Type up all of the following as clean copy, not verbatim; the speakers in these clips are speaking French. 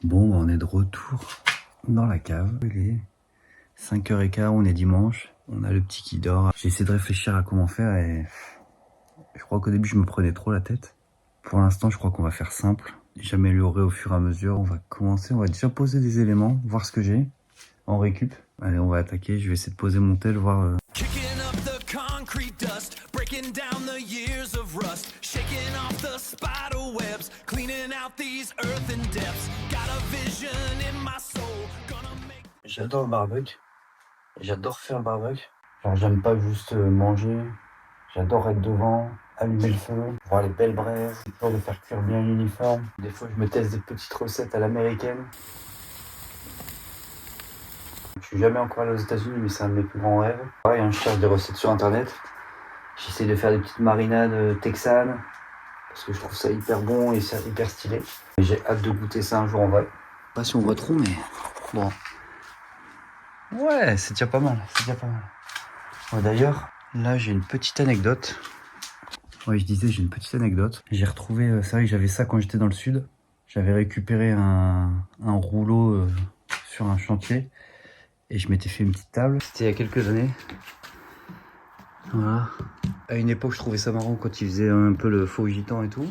Bon, on est de retour dans la cave. Il est 5h15, on est dimanche. On a le petit qui dort. J'ai essayé de réfléchir à comment faire et je crois qu'au début, je me prenais trop la tête. Pour l'instant, je crois qu'on va faire simple. J'améliorerai au fur et à mesure. On va commencer, on va déjà poser des éléments, voir ce que j'ai en récup. Allez, on va attaquer. Je vais essayer de poser mon tel, voir... J'adore le barbecue. J'adore faire le barbecue. Genre, j'aime pas juste manger. J'adore être devant, allumer le feu, voir les belles braises, de faire cuire bien l'uniforme. Des fois, je me teste des petites recettes à l'américaine. Je suis jamais encore allé aux États-Unis, mais c'est un de mes plus grands rêves. Pareil, je cherche des recettes sur internet. J'essaie de faire des petites marinades texanes parce que je trouve ça hyper bon et c'est hyper stylé. Et j'ai hâte de goûter ça un jour en vrai. Pas si on voit trop, mais bon. Ouais, c'est déjà pas mal. C'est déjà pas mal. Ouais, d'ailleurs, là, j'ai une petite anecdote. Ouais, je disais, j'ai une petite anecdote. J'ai retrouvé, c'est vrai que j'avais ça quand j'étais dans le sud. J'avais récupéré un rouleau sur un chantier et je m'étais fait une petite table. C'était il y a quelques années. Voilà. À une époque, je trouvais ça marrant quand il faisait un peu le faux gitan et tout.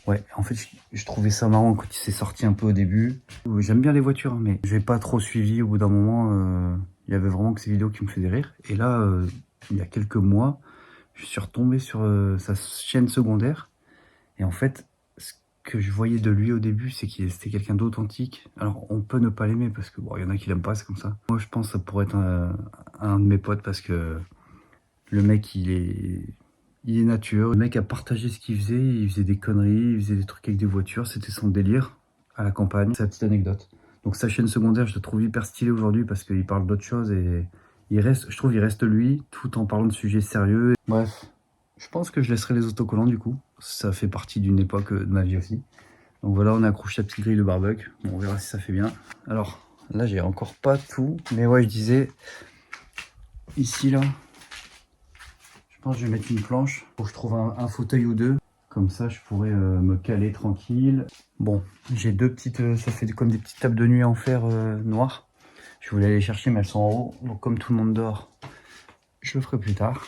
Ouais, en fait, je trouvais ça marrant quand il s'est sorti un peu au début. J'aime bien les voitures, mais j'ai pas trop suivi. Au bout d'un moment, il y avait vraiment que ces vidéos qui me faisaient rire. Et là, il y a quelques mois, je suis retombé sur sa chaîne secondaire. Et en fait, ce que je voyais de lui au début, c'est qu'il était quelqu'un d'authentique. Alors, on peut ne pas l'aimer parce que bon, il y en a qui l'aiment pas, c'est comme ça. Moi, je pense que ça pourrait être un de mes potes parce que le mec, il est nature. Le mec a partagé ce qu'il faisait. Il faisait des conneries, il faisait des trucs avec des voitures. C'était son délire à la campagne. C'est la petite anecdote. Donc, sa chaîne secondaire, je la trouve hyper stylée aujourd'hui parce qu'il parle d'autres choses et je trouve qu'il reste lui tout en parlant de sujets sérieux. Bref. Je pense que je laisserai les autocollants du coup. Ça fait partie d'une époque de ma vie aussi. Donc voilà, on a accroché la petite grille de barbecue. Bon, on verra si ça fait bien. Alors, là, j'ai encore pas tout. Mais ouais, je disais, ici, là, je pense que je vais mettre une planche pour que je trouve un fauteuil ou deux. Comme ça, je pourrais me caler tranquille. Bon, j'ai deux petites, ça fait comme des petites tables de nuit en fer noir. Je voulais aller les chercher, mais elles sont en haut. Donc comme tout le monde dort, je le ferai plus tard.